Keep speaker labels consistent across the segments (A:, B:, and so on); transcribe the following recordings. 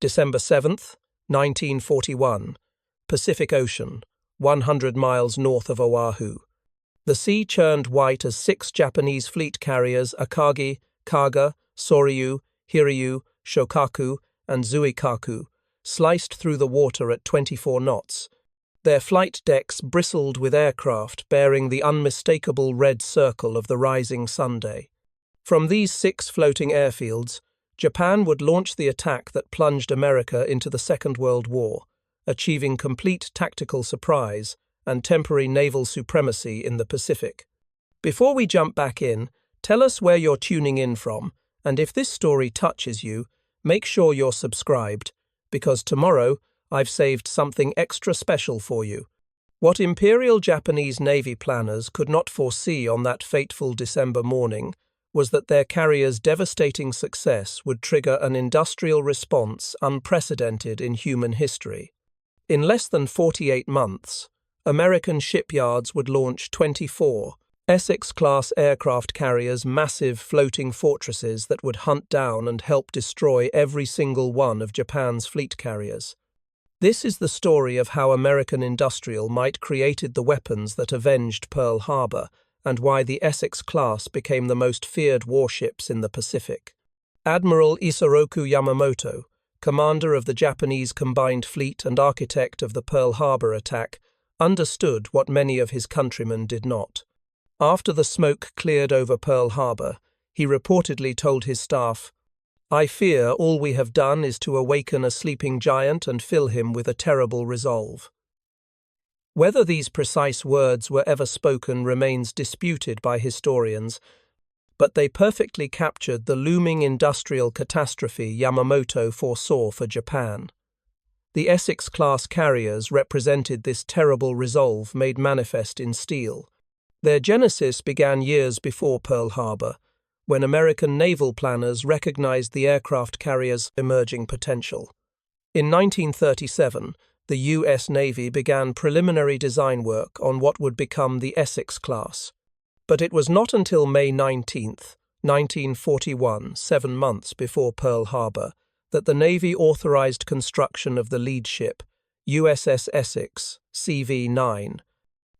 A: December 7th, 1941. Pacific Ocean, 100 miles north of Oahu. The sea churned white as 6 Japanese fleet carriers Akagi, Kaga, Soryu, Hiryu, Shokaku, and Zuikaku sliced through the water at 24 knots. Their flight decks bristled with aircraft bearing the unmistakable red circle of the rising Sunday. From these 6 floating airfields, Japan would launch the attack that plunged America into the Second World War, achieving complete tactical surprise and temporary naval supremacy in the Pacific. Before we jump back in, tell us where you're tuning in from, and if this story touches you, make sure you're subscribed, because tomorrow I've saved something extra special for you. What Imperial Japanese Navy planners could not foresee on that fateful December morning was that their carrier's devastating success would trigger an industrial response unprecedented in human history. In less than 48 months, American shipyards would launch 24 Essex-Class aircraft carriers, massive floating fortresses that would hunt down and help destroy every single one of Japan's fleet carriers. This is the story of how American industrial might created the weapons that avenged Pearl Harbor, and why the Essex-Class became the most feared warships in the Pacific. Admiral Isoroku Yamamoto, commander of the Japanese Combined Fleet and architect of the Pearl Harbor attack, understood what many of his countrymen did not. After the smoke cleared over Pearl Harbor, he reportedly told his staff, "I fear all we have done is to awaken a sleeping giant and fill him with a terrible resolve." Whether these precise words were ever spoken remains disputed by historians, but they perfectly captured the looming industrial catastrophe Yamamoto foresaw for Japan. The Essex-Class carriers represented this terrible resolve made manifest in steel. Their genesis began years before Pearl Harbor, when American naval planners recognized the aircraft carrier's emerging potential. In 1937, the U.S. Navy began preliminary design work on what would become the Essex-Class. But it was not until May 19, 1941, 7 months before Pearl Harbor, that the Navy authorized construction of the lead ship, USS Essex, CV-9.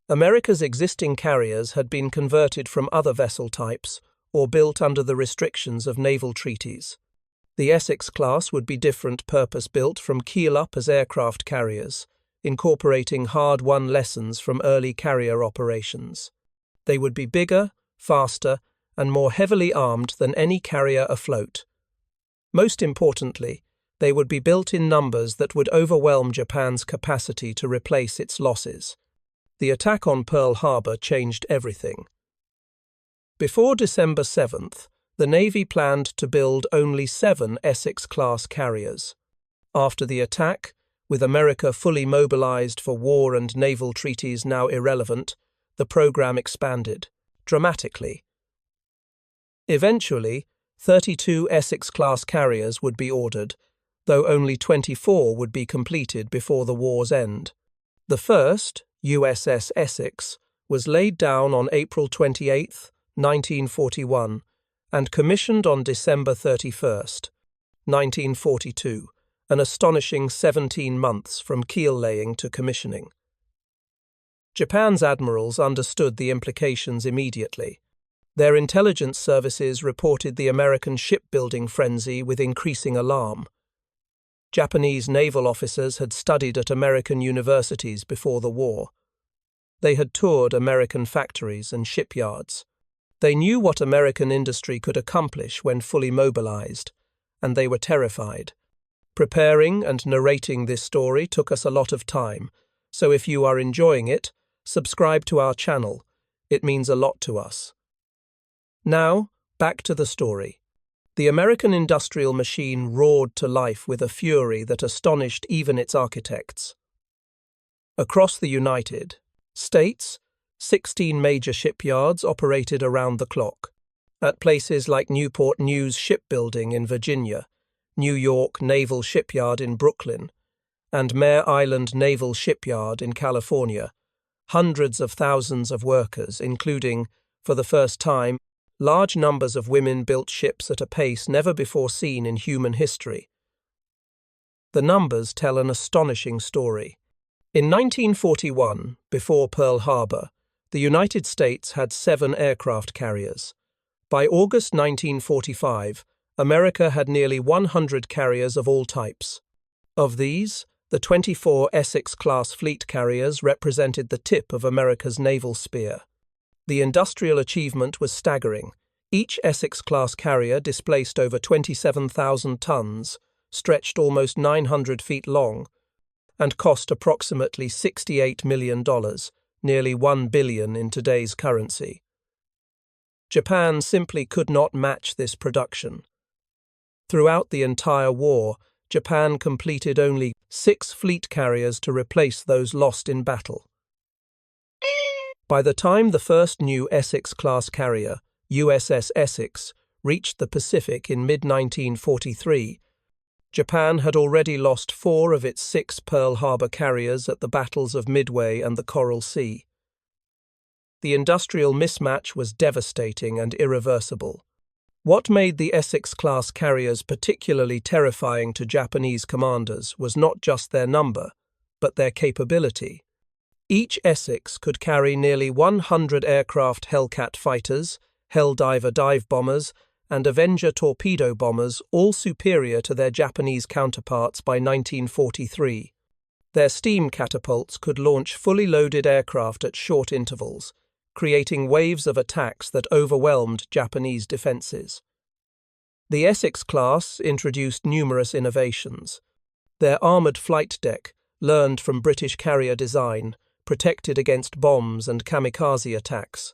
A: America's existing carriers had been converted from other vessel types or built under the restrictions of naval treaties. The Essex-Class would be different purpose-built from keel-up as aircraft carriers, incorporating hard-won lessons from early carrier operations. They would be bigger, faster, and more heavily armed than any carrier afloat. Most importantly, they would be built in numbers that would overwhelm Japan's capacity to replace its losses. The attack on Pearl Harbor changed everything. Before December 7th, the Navy planned to build only 7 Essex-Class carriers. After the attack, with America fully mobilized for war and naval treaties now irrelevant, the program expanded, dramatically. Eventually, 32 Essex-Class carriers would be ordered, though only 24 would be completed before the war's end. The first, USS Essex, was laid down on April 28, 1941, and commissioned on December 31, 1942, an astonishing 17 months from keel laying to commissioning. Japan's admirals understood the implications immediately. Their intelligence services reported the American shipbuilding frenzy with increasing alarm. Japanese naval officers had studied at American universities before the war. They had toured American factories and shipyards. They knew what American industry could accomplish when fully mobilized, and they were terrified. Preparing and narrating this story took us a lot of time, so if you are enjoying it, subscribe to our channel. It means a lot to us. Now, back to the story. The American industrial machine roared to life with a fury that astonished even its architects. Across the United States, 16 major shipyards operated around the clock. At places like Newport News Shipbuilding in Virginia, New York Naval Shipyard in Brooklyn, and Mare Island Naval Shipyard in California, hundreds of thousands of workers, including, for the first time, large numbers of women built ships at a pace never before seen in human history. The numbers tell an astonishing story. In 1941, before Pearl Harbor, the United States had 7 aircraft carriers. By August 1945, America had nearly 100 carriers of all types. Of these, the 24 Essex-Class fleet carriers represented the tip of America's naval spear. The industrial achievement was staggering. Each Essex-Class carrier displaced over 27,000 tons, stretched almost 900 feet long, and cost approximately $68 million, nearly $1 billion in today's currency. Japan simply could not match this production. Throughout the entire war, Japan completed only 6 fleet carriers to replace those lost in battle. By the time the first new Essex-Class carrier, USS Essex, reached the Pacific in mid-1943, Japan had already lost 4 of its 6 Pearl Harbor carriers at the battles of Midway and the Coral Sea. The industrial mismatch was devastating and irreversible. What made the Essex-Class carriers particularly terrifying to Japanese commanders was not just their number, but their capability. Each Essex could carry nearly 100 aircraft Hellcat fighters, Helldiver dive bombers, and Avenger torpedo bombers, all superior to their Japanese counterparts by 1943. Their steam catapults could launch fully loaded aircraft at short intervals, creating waves of attacks that overwhelmed Japanese defenses. The Essex-Class introduced numerous innovations. Their armoured flight deck, learned from British carrier design, protected against bombs and kamikaze attacks.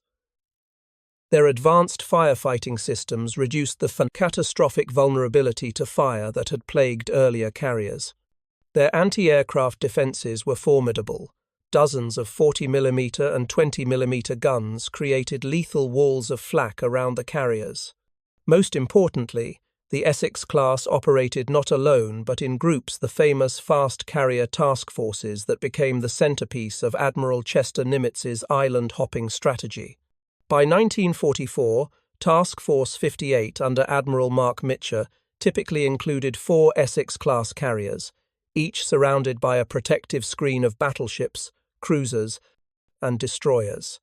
A: Their advanced firefighting systems reduced the catastrophic vulnerability to fire that had plagued earlier carriers. Their anti-aircraft defences were formidable. Dozens of 40mm and 20mm guns created lethal walls of flak around the carriers. Most importantly, the Essex-Class operated not alone but in groups, the famous fast carrier task forces that became the centerpiece of Admiral Chester Nimitz's island-hopping strategy. By 1944, Task Force 58 under Admiral Mark Mitcher typically included 4 Essex-Class carriers, each surrounded by a protective screen of battleships, cruisers, and destroyers.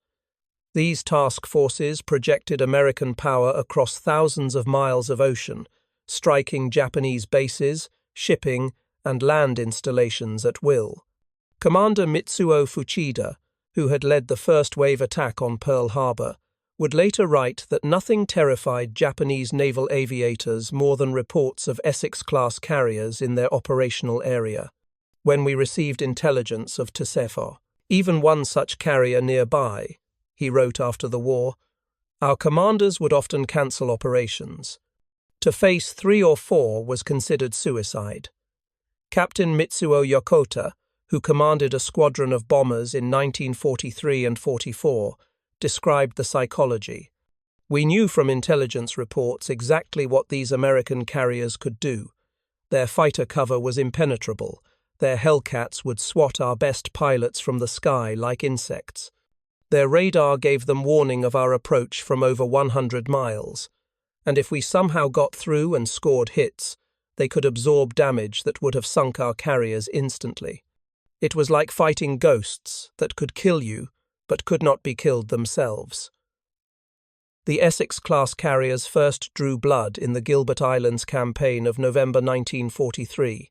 A: These task forces projected American power across thousands of miles of ocean, striking Japanese bases, shipping, and land installations at will. Commander Mitsuo Fuchida, who had led the first wave attack on Pearl Harbor, would later write that nothing terrified Japanese naval aviators more than reports of Essex-Class carriers in their operational area. When we received intelligence of Tsefo, even one such carrier nearby, he wrote after the war, our commanders would often cancel operations. To face 3 or 4 was considered suicide. Captain Mitsuo Yokota, who commanded a squadron of bombers in 1943 and 44, described the psychology. We knew from intelligence reports exactly what these American carriers could do. Their fighter cover was impenetrable. Their Hellcats would swat our best pilots from the sky like insects. Their radar gave them warning of our approach from over 100 miles. And if we somehow got through and scored hits, they could absorb damage that would have sunk our carriers instantly. It was like fighting ghosts that could kill you, but could not be killed themselves. The Essex-Class carriers first drew blood in the Gilbert Islands campaign of November 1943.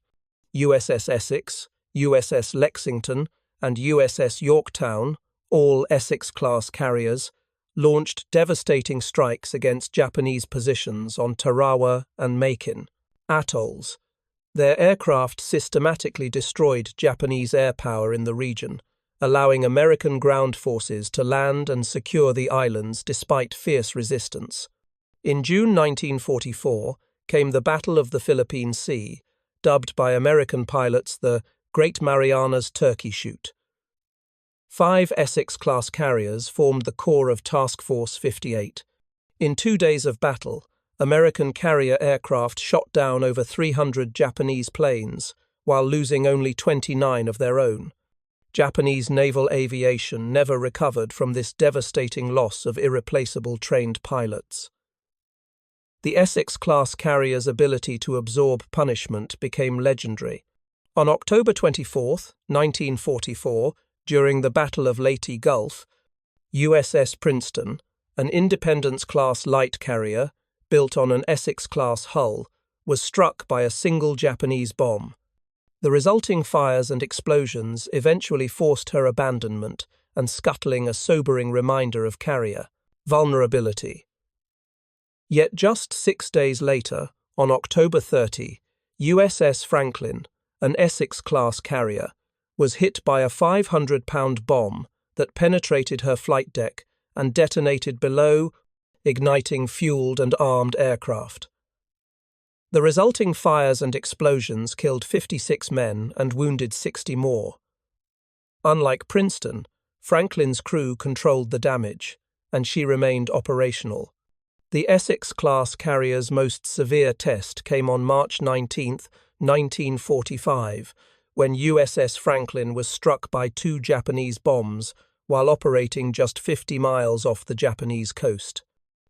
A: USS Essex, USS Lexington, and USS Yorktown, all Essex-Class carriers, launched devastating strikes against Japanese positions on Tarawa and Makin atolls. Their aircraft systematically destroyed Japanese air power in the region, allowing American ground forces to land and secure the islands despite fierce resistance. In June 1944 came the Battle of the Philippine Sea, dubbed by American pilots the Great Marianas Turkey Shoot. 5 Essex-Class carriers formed the core of Task Force 58. In 2 days of battle, American carrier aircraft shot down over 300 Japanese planes, while losing only 29 of their own. Japanese naval aviation never recovered from this devastating loss of irreplaceable trained pilots. The Essex-Class carrier's ability to absorb punishment became legendary. On October 24, 1944, during the Battle of Leyte Gulf, USS Princeton, an Independence-class light carrier built on an Essex-Class hull, was struck by a single Japanese bomb. The resulting fires and explosions eventually forced her abandonment and scuttling a sobering reminder of carrier vulnerability. Yet just 6 days later, on October 30, USS Franklin, an Essex-class carrier, was hit by a 500-pound bomb that penetrated her flight deck and detonated below, igniting fueled and armed aircraft. The resulting fires and explosions killed 56 men and wounded 60 more. Unlike Princeton, Franklin's crew controlled the damage, and she remained operational. The Essex-class carrier's most severe test came on March 19, 1945, when USS Franklin was struck by 2 Japanese bombs while operating just 50 miles off the Japanese coast.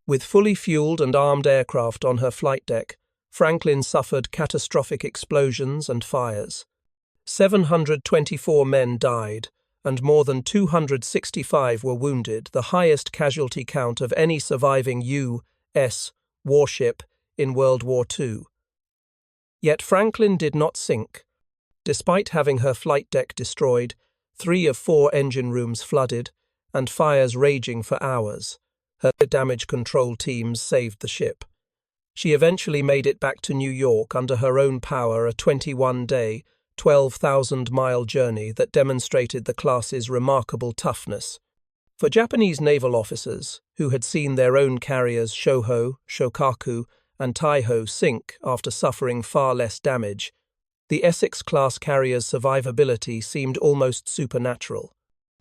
A: With fully fueled and armed aircraft on her flight deck, Franklin suffered catastrophic explosions and fires. 724 men died, and more than 265 were wounded, the highest casualty count of any surviving U.S. warship in World War II. Yet Franklin did not sink. Despite having her flight deck destroyed, 3 of 4 engine rooms flooded, and fires raging for hours, her damage control teams saved the ship. She eventually made it back to New York under her own power, a 21-day, 12,000-mile journey that demonstrated the class's remarkable toughness. For Japanese naval officers, who had seen their own carriers Shokaku, and Taiho sink after suffering far less damage, the Essex-class carrier's survivability seemed almost supernatural.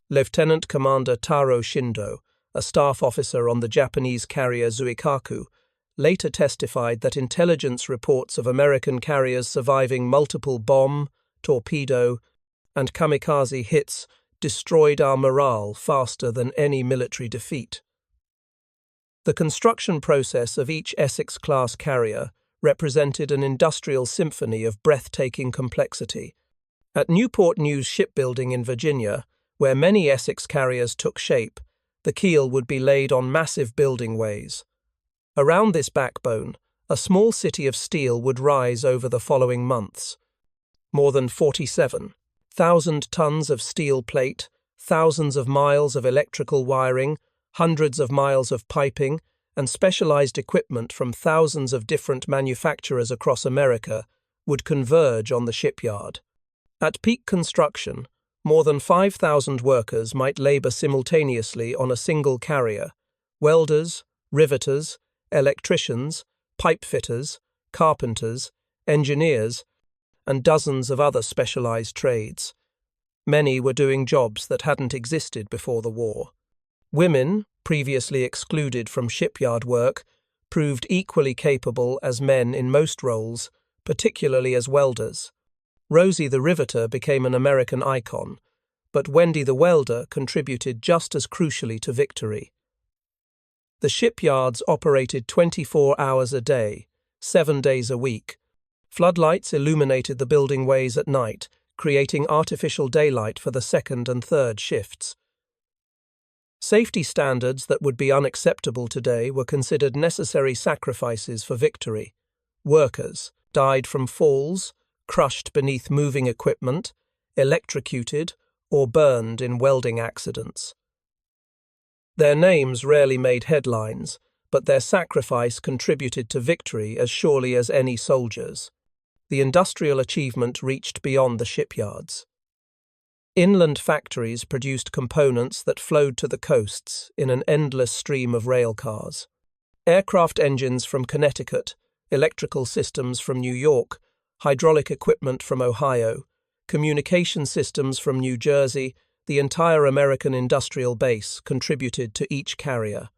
A: Lieutenant Commander Taro Shindo, a staff officer on the Japanese carrier Zuikaku, later testified that intelligence reports of American carriers surviving multiple bomb, torpedo, and kamikaze hits destroyed our morale faster than any military defeat. The construction process of each Essex-class carrier represented an industrial symphony of breathtaking complexity. At Newport News Shipbuilding in Virginia, where many Essex carriers took shape, the keel would be laid on massive building ways. Around this backbone, a small city of steel would rise over the following months. More than 47,000 tons of steel plate, thousands of miles of electrical wiring, hundreds of miles of piping, and specialized equipment from thousands of different manufacturers across America would converge on the shipyard. At peak construction, more than 5,000 workers might labor simultaneously on a single carrier: welders, riveters, electricians, pipe fitters, carpenters, engineers, and dozens of other specialized trades. Many were doing jobs that hadn't existed before the war. Women, previously excluded from shipyard work, proved equally capable as men in most roles, particularly as welders. Rosie the Riveter became an American icon, but Wendy the Welder contributed just as crucially to victory. The shipyards operated 24 hours a day, 7 days a week. Floodlights illuminated the building ways at night, creating artificial daylight for the second and third shifts. Safety standards that would be unacceptable today were considered necessary sacrifices for victory. Workers died from falls, crushed beneath moving equipment, electrocuted, or burned in welding accidents. Their names rarely made headlines, but their sacrifice contributed to victory as surely as any soldiers. The industrial achievement reached beyond the shipyards. Inland factories produced components that flowed to the coasts in an endless stream of rail cars. Aircraft engines from Connecticut, electrical systems from New York, hydraulic equipment from Ohio, communication systems from New Jersey, the entire American industrial base contributed to each carrier.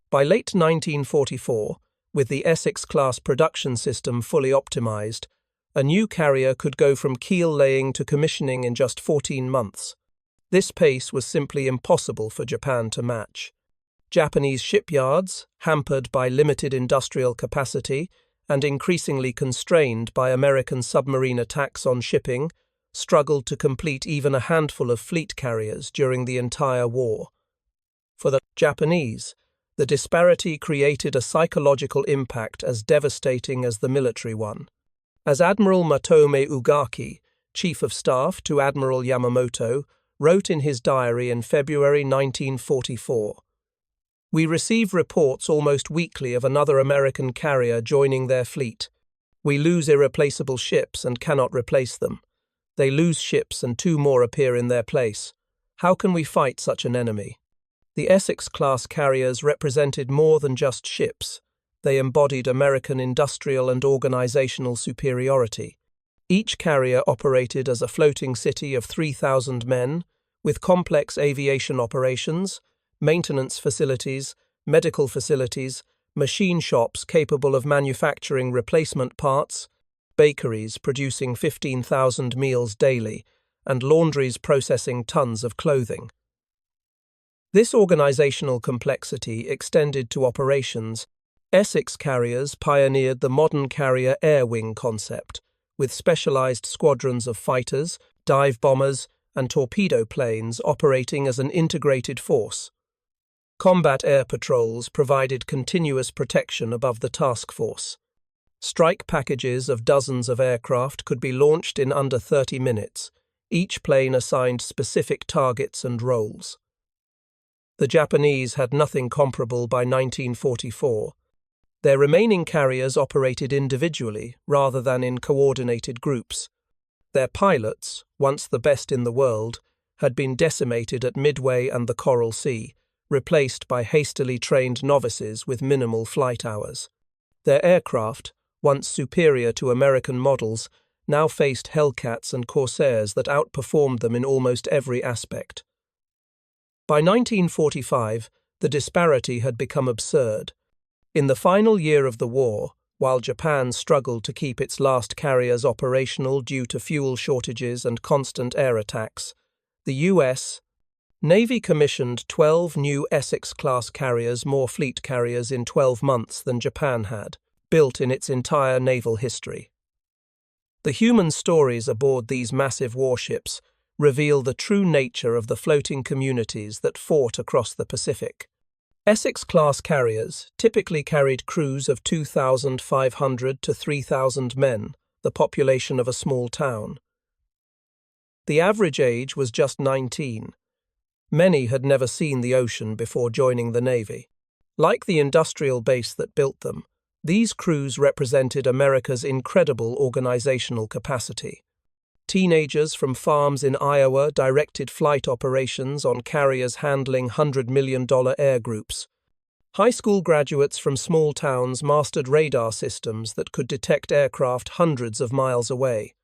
A: By late 1944, with the Essex-class production system fully optimized, a new carrier could go from keel laying to commissioning in just 14 months. This pace was simply impossible for Japan to match. Japanese shipyards, hampered by limited industrial capacity and increasingly constrained by American submarine attacks on shipping, struggled to complete even a handful of fleet carriers during the entire war. For the Japanese, the disparity created a psychological impact as devastating as the military one. As Admiral Matome Ugaki, Chief of Staff to Admiral Yamamoto, wrote in his diary in February 1944, "We receive reports almost weekly of another American carrier joining their fleet. We lose irreplaceable ships and cannot replace them. They lose ships and 2 more appear in their place. How can we fight such an enemy?" The Essex-Class carriers represented more than just ships. They embodied American industrial and organizational superiority. Each carrier operated as a floating city of 3,000 men, with complex aviation operations, maintenance facilities, medical facilities, machine shops capable of manufacturing replacement parts, bakeries producing 15,000 meals daily, and laundries processing tons of clothing. This organizational complexity extended to operations. Essex carriers pioneered the modern carrier air wing concept, with specialized squadrons of fighters, dive bombers, and torpedo planes operating as an integrated force. Combat air patrols provided continuous protection above the task force. Strike packages of dozens of aircraft could be launched in under 30 minutes, each plane assigned specific targets and roles. The Japanese had nothing comparable by 1944. Their remaining carriers operated individually rather than in coordinated groups. Their pilots, once the best in the world, had been decimated at Midway and the Coral Sea, replaced by hastily trained novices with minimal flight hours. Their aircraft, once superior to American models, now faced Hellcats and Corsairs that outperformed them in almost every aspect. By 1945, the disparity had become absurd. In the final year of the war, while Japan struggled to keep its last carriers operational due to fuel shortages and constant air attacks, the U.S. Navy commissioned 12 new Essex-Class carriers, more fleet carriers in 12 months than Japan had, built in its entire naval history. The human stories aboard these massive warships reveal the true nature of the floating communities that fought across the Pacific. Essex-Class carriers typically carried crews of 2,500 to 3,000 men, the population of a small town. The average age was just 19. Many had never seen the ocean before joining the Navy. Like the industrial base that built them, these crews represented America's incredible organizational capacity. Teenagers from farms in Iowa directed flight operations on carriers handling $100 million air groups. High school graduates from small towns mastered radar systems that could detect aircraft hundreds of miles away.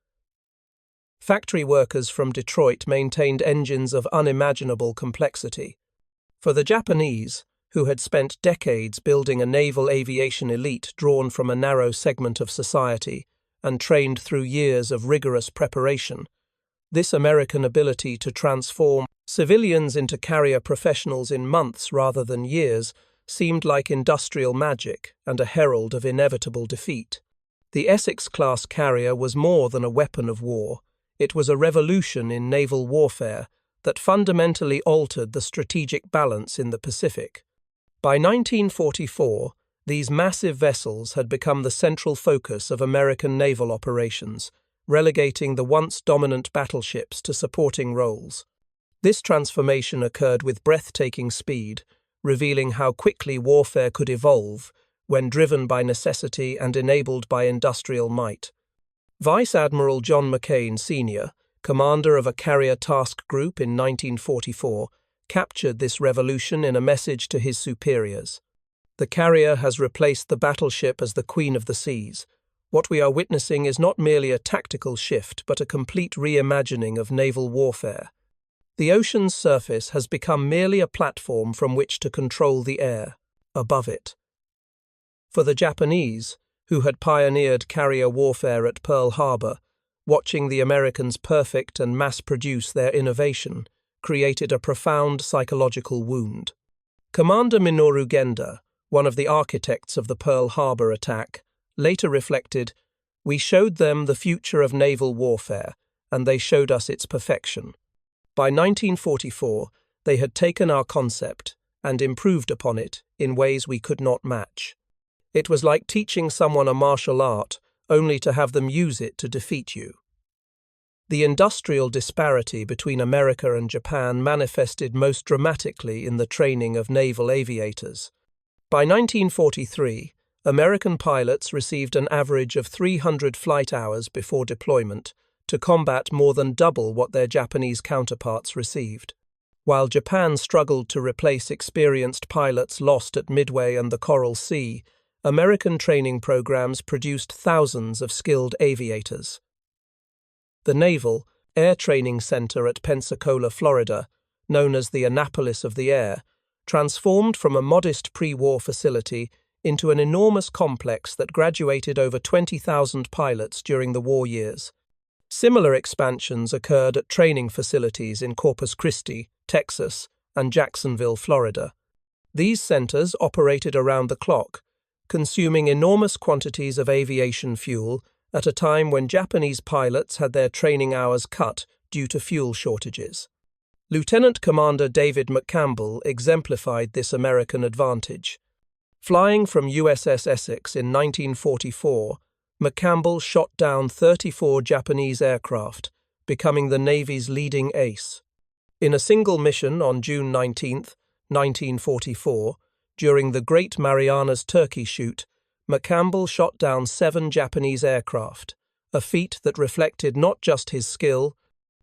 A: Factory workers from Detroit maintained engines of unimaginable complexity. For the Japanese, who had spent decades building a naval aviation elite drawn from a narrow segment of society, and trained through years of rigorous preparation, this American ability to transform civilians into carrier professionals in months rather than years seemed like industrial magic and a herald of inevitable defeat. The Essex-Class carrier was more than a weapon of war. It was a revolution in naval warfare that fundamentally altered the strategic balance in the Pacific. By 1944, these massive vessels had become the central focus of American naval operations, relegating the once dominant battleships to supporting roles. This transformation occurred with breathtaking speed, revealing how quickly warfare could evolve when driven by necessity and enabled by industrial might. Vice Admiral John McCain Sr., commander of a carrier task group in 1944, captured this revolution in a message to his superiors. The carrier has replaced the battleship as the queen of the seas. What we are witnessing is not merely a tactical shift, but a complete reimagining of naval warfare. The ocean's surface has become merely a platform from which to control the air, above it. For the Japanese, who had pioneered carrier warfare at Pearl Harbor, watching the Americans perfect and mass-produce their innovation created a profound psychological wound. Commander Minoru Genda, one of the architects of the Pearl Harbor attack, later reflected, "We showed them the future of naval warfare, and they showed us its perfection. By 1944, they had taken our concept and improved upon it in ways we could not match. It was like teaching someone a martial art only to have them use it to defeat you. The industrial disparity between America and Japan manifested most dramatically in the training of naval aviators. By 1943, American pilots received an average of 300 flight hours before deployment to combat more than double what their Japanese counterparts received. While Japan struggled to replace experienced pilots lost at Midway and the Coral Sea, American training programs produced thousands of skilled aviators. The Naval Air Training Center at Pensacola, Florida, known as the Annapolis of the Air, transformed from a modest pre-war facility into an enormous complex that graduated over 20,000 pilots during the war years. Similar expansions occurred at training facilities in Corpus Christi, Texas, and Jacksonville, Florida. These centers operated around the clock, consuming enormous quantities of aviation fuel at a time when Japanese pilots had their training hours cut due to fuel shortages. Lieutenant Commander David McCampbell exemplified this American advantage. Flying from USS Essex in 1944, McCampbell shot down 34 Japanese aircraft, becoming the Navy's leading ace. In a single mission on June 19, 1944, during the Great Marianas Turkey Shoot, McCampbell shot down 7 Japanese aircraft, a feat that reflected not just his skill,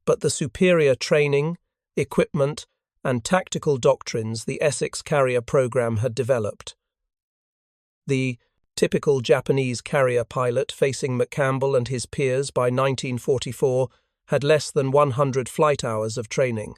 A: but the superior training, equipment, and tactical doctrines the Essex carrier program had developed. The typical Japanese carrier pilot facing McCampbell and his peers by 1944 had less than 100 flight hours of training.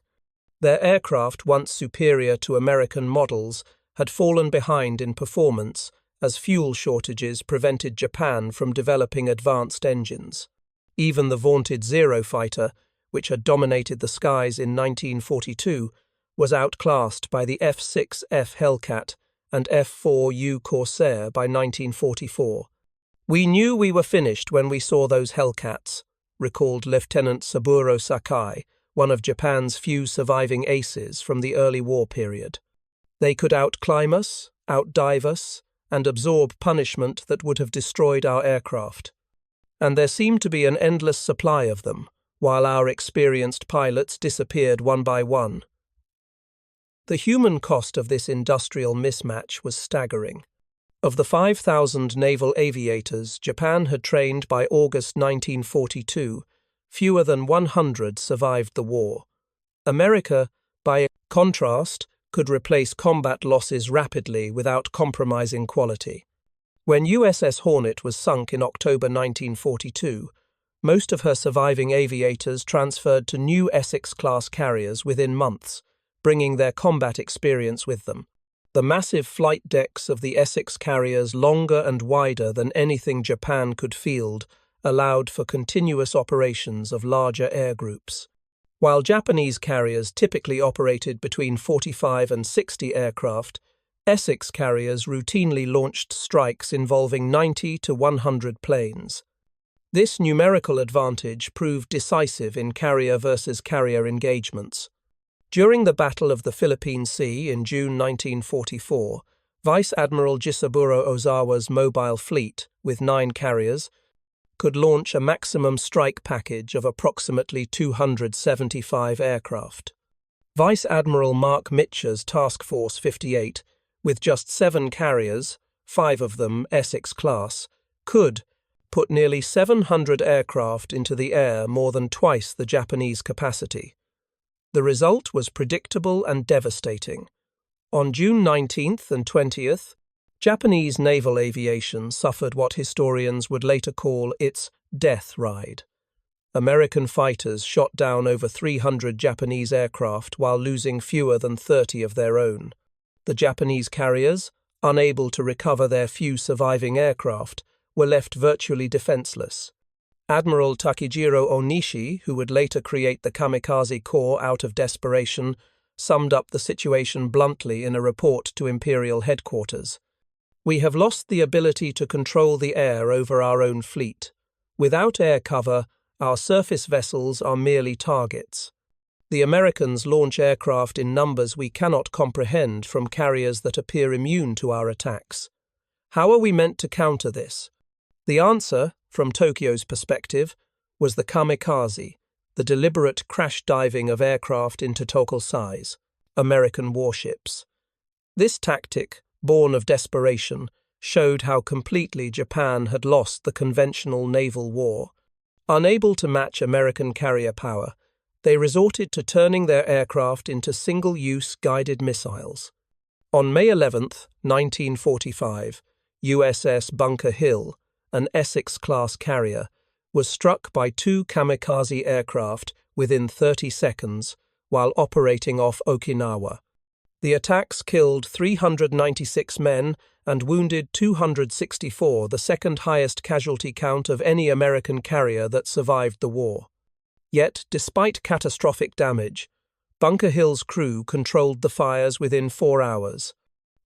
A: Their aircraft, once superior to American models, had fallen behind in performance as fuel shortages prevented Japan from developing advanced engines. Even the vaunted Zero fighter, which had dominated the skies in 1942, was outclassed by the F-6F Hellcat and F-4U Corsair by 1944. "We knew we were finished when we saw those Hellcats," recalled Lieutenant Saburo Sakai, one of Japan's few surviving aces from the early war period. "They could outclimb us, outdive us, and absorb punishment that would have destroyed our aircraft. And there seemed to be an endless supply of them, while our experienced pilots disappeared one by one." The human cost of this industrial mismatch was staggering. Of the 5,000 naval aviators Japan had trained by August 1942, fewer than 100 survived the war. America, by contrast, could replace combat losses rapidly without compromising quality. When USS Hornet was sunk in October 1942, most of her surviving aviators transferred to new Essex-Class carriers within months, bringing their combat experience with them. The massive flight decks of the Essex carriers, longer and wider than anything Japan could field, allowed for continuous operations of larger air groups. While Japanese carriers typically operated between 45 and 60 aircraft, Essex carriers routinely launched strikes involving 90 to 100 planes. This numerical advantage proved decisive in carrier versus carrier engagements. During the Battle of the Philippine Sea in June 1944, Vice Admiral Jisaburo Ozawa's mobile fleet, with 9 carriers, could launch a maximum strike package of approximately 275 aircraft. Vice Admiral Mark Mitcher's Task Force 58, with just 7 carriers, 5 of them Essex-Class, could put nearly 700 aircraft into the air, more than twice the Japanese capacity. The result was predictable and devastating. On June 19th and 20th, Japanese naval aviation suffered what historians would later call its death ride. American fighters shot down over 300 Japanese aircraft while losing fewer than 30 of their own. The Japanese carriers, unable to recover their few surviving aircraft, were left virtually defenseless. Admiral Takejiro Onishi, who would later create the Kamikaze Corps out of desperation, summed up the situation bluntly in a report to Imperial headquarters. "We have lost the ability to control the air over our own fleet. Without air cover, Our surface vessels are merely targets. The Americans launch aircraft in numbers we cannot comprehend from carriers that appear immune to our attacks. How are we meant to counter this? The answer, from Tokyo's perspective, was the kamikaze, the deliberate crash diving of aircraft into total size, American warships. This tactic, born of desperation, showed how completely Japan had lost the conventional naval war. Unable to match American carrier power, they resorted to turning their aircraft into single-use guided missiles. On May 11, 1945, USS Bunker Hill, an Essex-Class carrier, was struck by two kamikaze aircraft within 30 seconds while operating off Okinawa. The attacks killed 396 men and wounded 264, the second highest casualty count of any American carrier that survived the war. Yet, despite catastrophic damage, Bunker Hill's crew controlled the fires within 4 hours.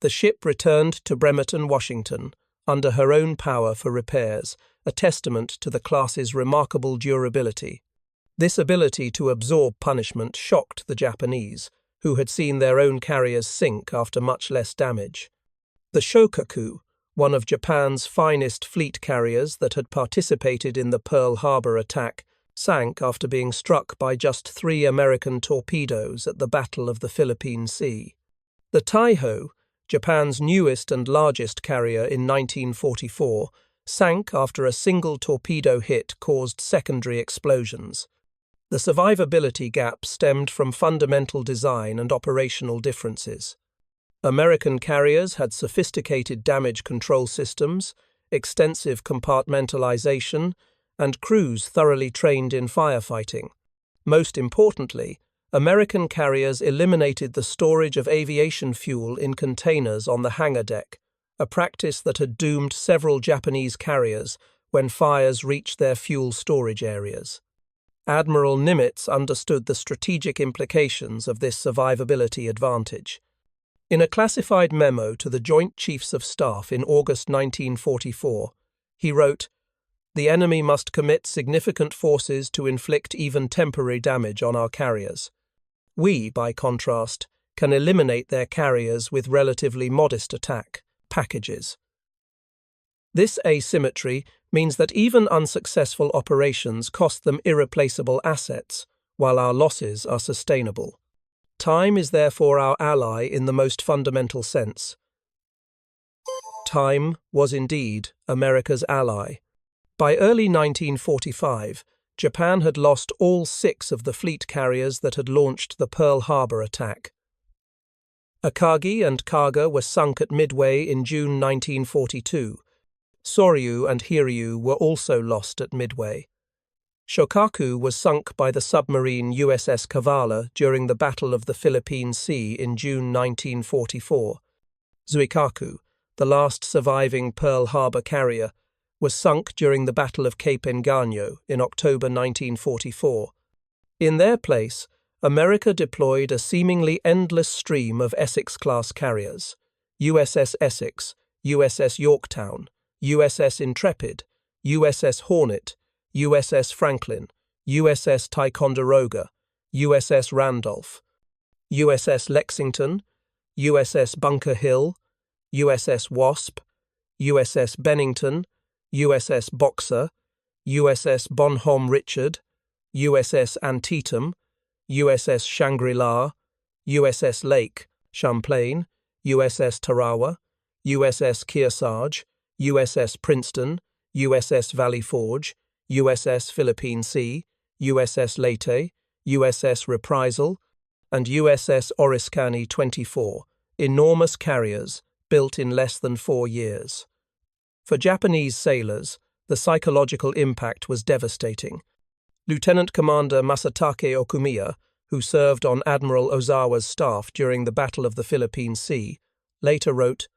A: The ship returned to Bremerton, Washington, under her own power for repairs, a testament to the class's remarkable durability. This ability to absorb punishment shocked the Japanese, who had seen their own carriers sink after much less damage. The Shokaku, one of Japan's finest fleet carriers that had participated in the Pearl Harbor attack, sank after being struck by just 3 American torpedoes at the Battle of the Philippine Sea. The Taiho, Japan's newest and largest carrier in 1944, sank after a single torpedo hit caused secondary explosions. The survivability gap stemmed from fundamental design and operational differences. American carriers had sophisticated damage control systems, extensive compartmentalization, and crews thoroughly trained in firefighting. Most importantly, American carriers eliminated the storage of aviation fuel in containers on the hangar deck, a practice that had doomed several Japanese carriers when fires reached their fuel storage areas. Admiral Nimitz understood the strategic implications of this survivability advantage. In a classified memo to the Joint Chiefs of Staff in August 1944, he wrote, "The enemy must commit significant forces to inflict even temporary damage on our carriers. We, by contrast, can eliminate their carriers with relatively modest attack packages." This asymmetry means that even unsuccessful operations cost them irreplaceable assets, while our losses are sustainable. Time is therefore our ally in the most fundamental sense. Time was indeed America's ally. By early 1945, Japan had lost all 6 of the fleet carriers that had launched the Pearl Harbor attack. Akagi and Kaga were sunk at Midway in June 1942. Soryu and Hiryu were also lost at Midway. Shokaku was sunk by the submarine USS Kavala during the Battle of the Philippine Sea in June 1944. Zuikaku, the last surviving Pearl Harbor carrier, was sunk during the Battle of Cape Engano in October 1944. In their place, America deployed a seemingly endless stream of Essex-Class carriers: USS Essex, USS Yorktown, USS Intrepid, USS Hornet, USS Franklin, USS Ticonderoga, USS Randolph, USS Lexington, USS Bunker Hill, USS Wasp, USS Bennington, USS Boxer, USS Bonhomme Richard, USS Antietam, USS Shangri-La, USS Lake Champlain, USS Tarawa, USS Kearsarge, USS Princeton, USS Valley Forge, USS Philippine Sea, USS Leyte, USS Reprisal, and USS Oriskany 24, enormous carriers built in less than 4 years. For Japanese sailors, the psychological impact was devastating. Lieutenant Commander Masatake Okumiya, who served on Admiral Ozawa's staff during the Battle of the Philippine Sea, later wrote,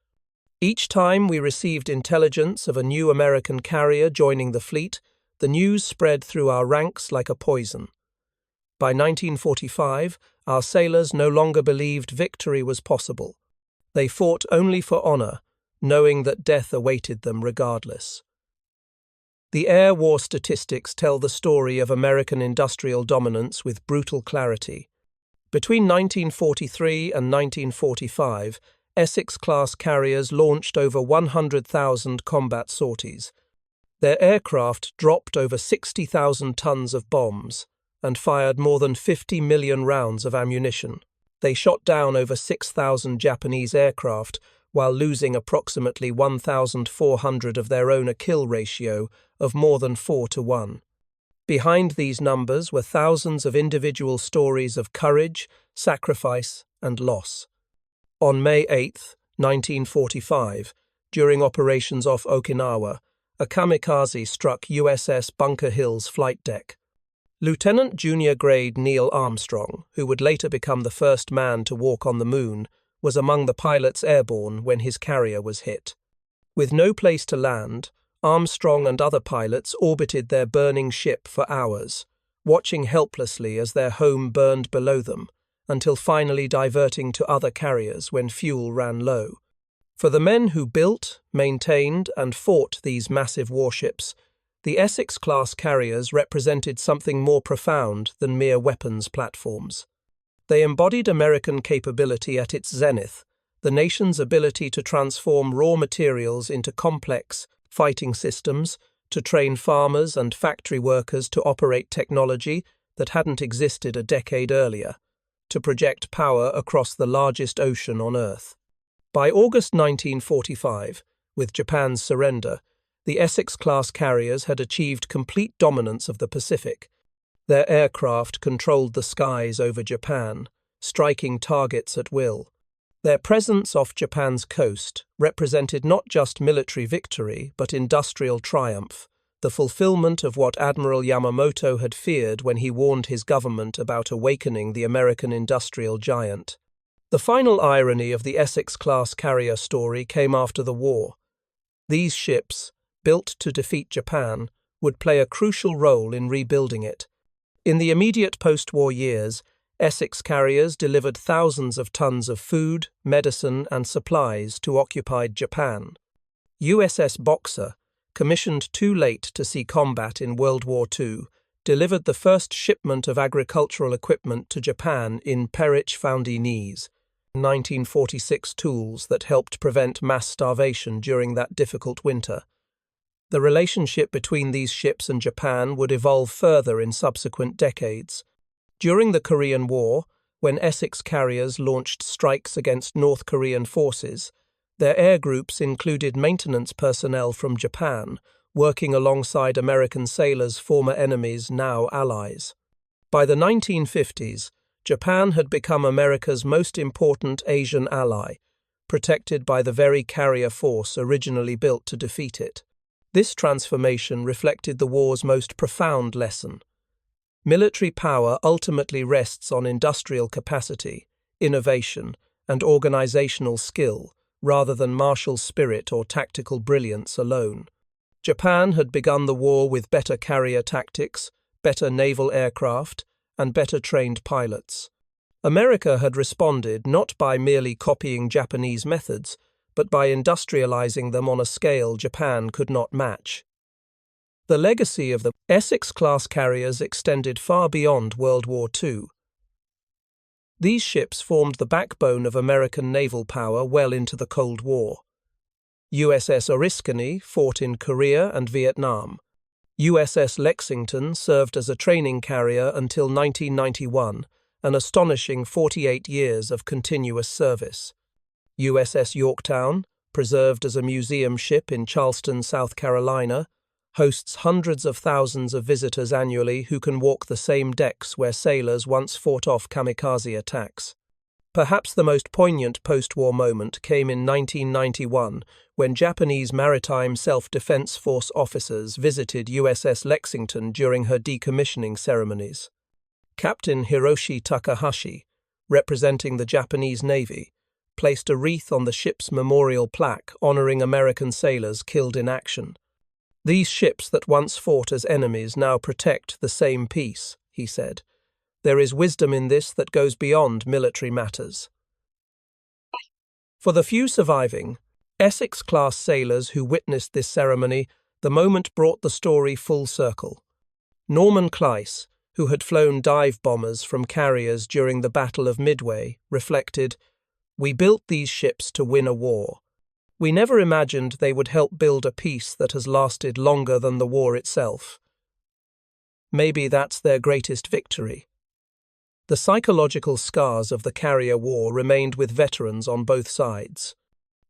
A: "Each time we received intelligence of a new American carrier joining the fleet, the news spread through our ranks like a poison. By 1945, our sailors no longer believed victory was possible. They fought only for honor, knowing that death awaited them regardless." The air war statistics tell the story of American industrial dominance with brutal clarity. Between 1943 and 1945, Essex-Class carriers launched over 100,000 combat sorties. Their aircraft dropped over 60,000 tons of bombs and fired more than 50 million rounds of ammunition. They shot down over 6,000 Japanese aircraft while losing approximately 1,400 of their own, a kill ratio of more than 4-1. Behind these numbers were thousands of individual stories of courage, sacrifice, and loss. On May 8, 1945, during operations off Okinawa, a kamikaze struck USS Bunker Hill's flight deck. Lieutenant Junior Grade Neil Armstrong, who would later become the first man to walk on the moon, was among the pilots airborne when his carrier was hit. With no place to land, Armstrong and other pilots orbited their burning ship for hours, watching helplessly as their home burned below them, until finally diverting to other carriers when fuel ran low. For the men who built, maintained, and fought these massive warships, the Essex-Class carriers represented something more profound than mere weapons platforms. They embodied American capability at its zenith, the nation's ability to transform raw materials into complex fighting systems, to train farmers and factory workers to operate technology that hadn't existed a decade earlier, to project power across the largest ocean on Earth. By August 1945, with Japan's surrender, the Essex-Class carriers had achieved complete dominance of the Pacific. Their aircraft controlled the skies over Japan, striking targets at will. Their presence off Japan's coast represented not just military victory but industrial triumph, the fulfillment of what Admiral Yamamoto had feared when he warned his government about awakening the American industrial giant. The final irony of the Essex-Class carrier story came after the war. These ships, built to defeat Japan, would play a crucial role in rebuilding it. In the immediate post-war years, Essex carriers delivered thousands of tons of food, medicine, and supplies to occupied Japan. USS Boxer, commissioned too late to see combat in World War II, delivered the first shipment of agricultural equipment to Japan in Perich-Foundinese, 1946 tools that helped prevent mass starvation during that difficult winter. The relationship between these ships and Japan would evolve further in subsequent decades. During the Korean War, when Essex carriers launched strikes against North Korean forces, their air groups included maintenance personnel from Japan, working alongside American sailors, former enemies, now allies. By the 1950s, Japan had become America's most important Asian ally, protected by the very carrier force originally built to defeat it. This transformation reflected the war's most profound lesson. Military power ultimately rests on industrial capacity, innovation, and organizational skill, rather than martial spirit or tactical brilliance alone. Japan had begun the war with better carrier tactics, better naval aircraft, and better trained pilots. America had responded not by merely copying Japanese methods, but by industrializing them on a scale Japan could not match. The legacy of the Essex-Class carriers extended far beyond World War II. These ships formed the backbone of American naval power well into the Cold War. USS Oriskany fought in Korea and Vietnam. USS Lexington served as a training carrier until 1991, an astonishing 48 years of continuous service. USS Yorktown, preserved as a museum ship in Charleston, South Carolina, hosts hundreds of thousands of visitors annually who can walk the same decks where sailors once fought off kamikaze attacks. Perhaps the most poignant post-war moment came in 1991 when Japanese Maritime Self-Defense Force officers visited USS Lexington during her decommissioning ceremonies. Captain Hiroshi Takahashi, representing the Japanese Navy, placed a wreath on the ship's memorial plaque honoring American sailors killed in action. "These ships that once fought as enemies now protect the same peace," he said. "There is wisdom in this that goes beyond military matters." For the few surviving Essex-class sailors who witnessed this ceremony, the moment brought the story full circle. Norman Kleiss, who had flown dive bombers from carriers during the Battle of Midway, reflected, "We built these ships to win a war. We never imagined they would help build a peace that has lasted longer than the war itself. Maybe that's their greatest victory." The psychological scars of the carrier war remained with veterans on both sides.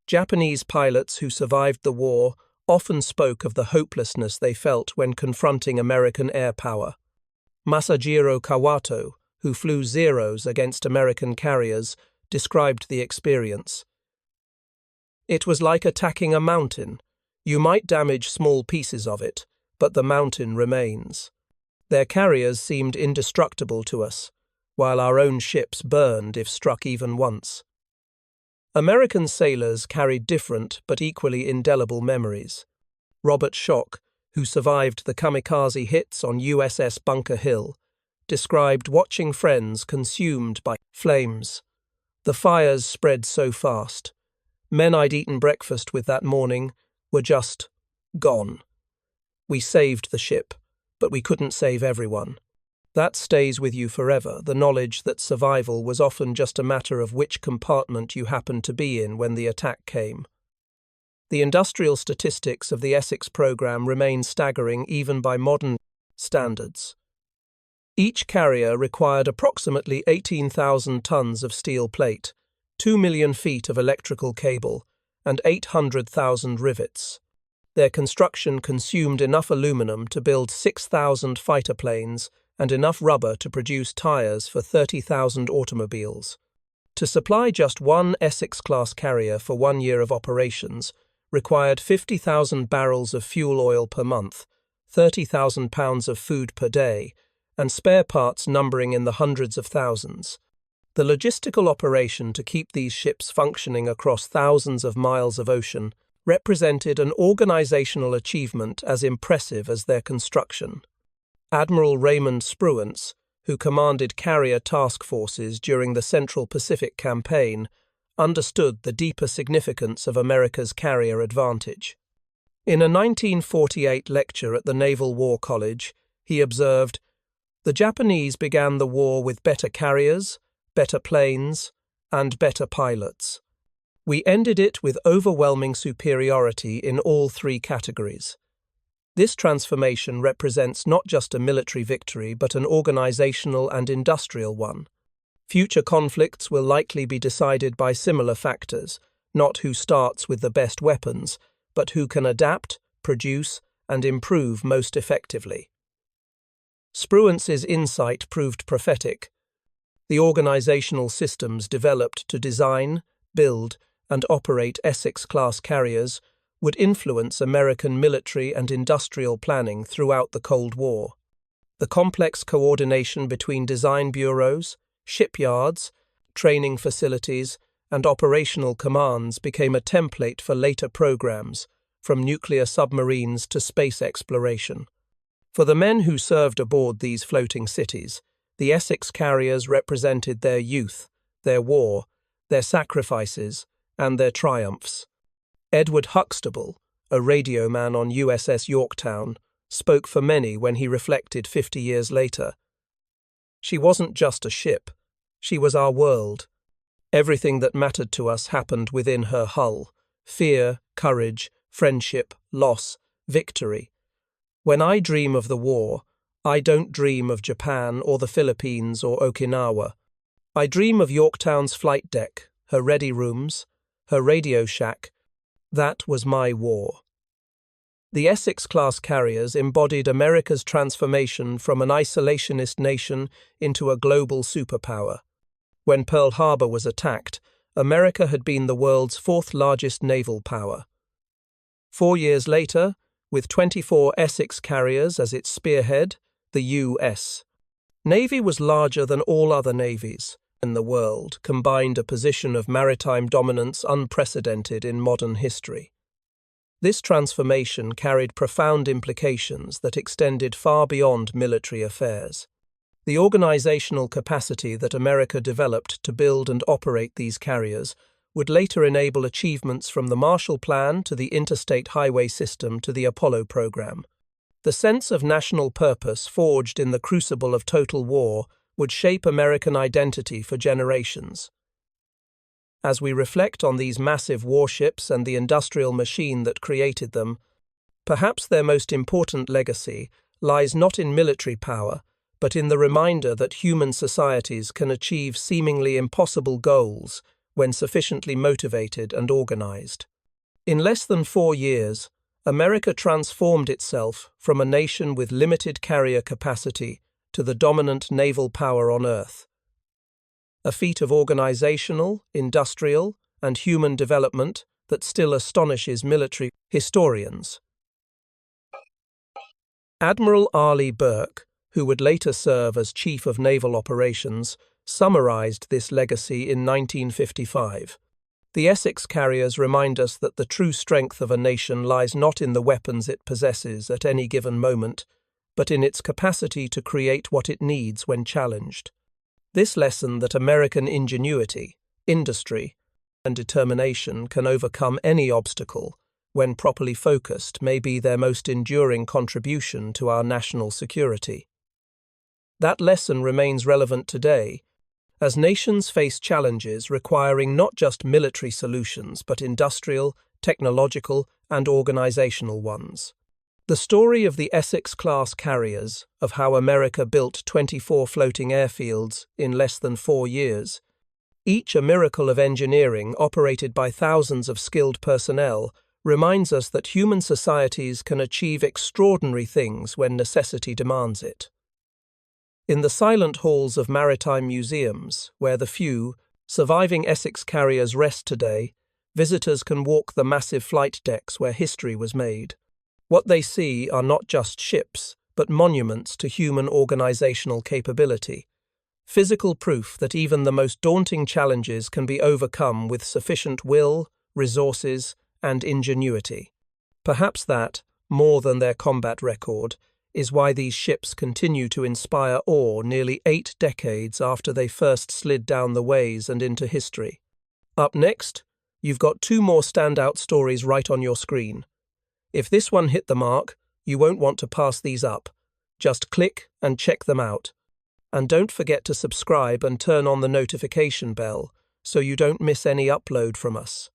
A: Japanese pilots who survived the war often spoke of the hopelessness they felt when confronting American air power. Masajiro Kawato, who flew Zeros against American carriers, described the experience. "It was like attacking a mountain. You might damage small pieces of it, but the mountain remains. Their carriers seemed indestructible to us, while our own ships burned if struck even once." American sailors carried different but equally indelible memories. Robert Schock, who survived the kamikaze hits on USS Bunker Hill, described watching friends consumed by flames. "The fires spread so fast. Men I'd eaten breakfast with that morning were just gone. We saved the ship, but we couldn't save everyone." That stays with you forever, the knowledge that survival was often just a matter of which compartment you happened to be in when the attack came. The industrial statistics of the Essex program remain staggering even by modern standards. Each carrier required approximately 18,000 tons of steel plate, 2 million feet of electrical cable, and 800,000 rivets. Their construction consumed enough aluminum to build 6,000 fighter planes and enough rubber to produce tires for 30,000 automobiles. To supply just one Essex-Class carrier for 1 year of operations required 50,000 barrels of fuel oil per month, 30,000 pounds of food per day, and spare parts numbering in the hundreds of thousands. The logistical operation to keep these ships functioning across thousands of miles of ocean represented an organizational achievement as impressive as their construction. Admiral Raymond Spruance, who commanded carrier task forces during the Central Pacific Campaign, understood the deeper significance of America's carrier advantage. In a 1948 lecture at the Naval War College, he observed, "The Japanese began the war with better carriers, better planes, and better pilots. We ended it with overwhelming superiority in all three categories." This transformation represents not just a military victory, but an organizational and industrial one. Future conflicts will likely be decided by similar factors, not who starts with the best weapons, but who can adapt, produce, and improve most effectively. Spruance's insight proved prophetic. The organizational systems developed to design, build, and operate Essex-Class carriers would influence American military and industrial planning throughout the Cold War. The complex coordination between design bureaus, shipyards, training facilities, and operational commands became a template for later programs, from nuclear submarines to space exploration. For the men who served aboard these floating cities, the Essex carriers represented their youth, their war, their sacrifices, and their triumphs. Edward Huxtable, a radio man on USS Yorktown, spoke for many when he reflected 50 years later. "She wasn't just a ship. She was our world. Everything that mattered to us happened within her hull: fear, courage, friendship, loss, victory. When I dream of the war, I don't dream of Japan or the Philippines or Okinawa. I dream of Yorktown's flight deck, her ready rooms, her radio shack. That was my war." The Essex-Class carriers embodied America's transformation from an isolationist nation into a global superpower. When Pearl Harbor was attacked, America had been the world's fourth largest naval power. 4 years later, with 24 Essex carriers as its spearhead, the U.S. Navy was larger than all other navies in the world, combined a position of maritime dominance unprecedented in modern history. This transformation carried profound implications that extended far beyond military affairs. The organizational capacity that America developed to build and operate these carriers would later enable achievements from the Marshall Plan to the interstate highway system to the Apollo program. The sense of national purpose forged in the crucible of total war would shape American identity for generations. As we reflect on these massive warships and the industrial machine that created them, perhaps their most important legacy lies not in military power, but in the reminder that human societies can achieve seemingly impossible goals when sufficiently motivated and organized. In less than 4 years, America transformed itself from a nation with limited carrier capacity to the dominant naval power on Earth. A feat of organizational, industrial, and human development that still astonishes military historians. Admiral Arleigh Burke, who would later serve as Chief of Naval Operations, summarized this legacy in 1955. The Essex carriers remind us that the true strength of a nation lies not in the weapons it possesses at any given moment, but in its capacity to create what it needs when challenged. This lesson that American ingenuity, industry, and determination can overcome any obstacle, when properly focused, may be their most enduring contribution to our national security. That lesson remains relevant today, as nations face challenges requiring not just military solutions but industrial, technological, and organizational ones. The story of the Essex-Class carriers, of how America built 24 floating airfields in less than 4 years, each a miracle of engineering operated by thousands of skilled personnel, reminds us that human societies can achieve extraordinary things when necessity demands it. In the silent halls of maritime museums, where the few, surviving Essex carriers rest today, visitors can walk the massive flight decks where history was made. What they see are not just ships, but monuments to human organizational capability, physical proof that even the most daunting challenges can be overcome with sufficient will, resources, and ingenuity. Perhaps that, more than their combat record, is why these ships continue to inspire awe nearly 8 decades after they first slid down the ways and into history. Up next, you've got 2 more standout stories right on your screen. If this one hit the mark, you won't want to pass these up. Just click and check them out. And don't forget to subscribe and turn on the notification bell so you don't miss any upload from us.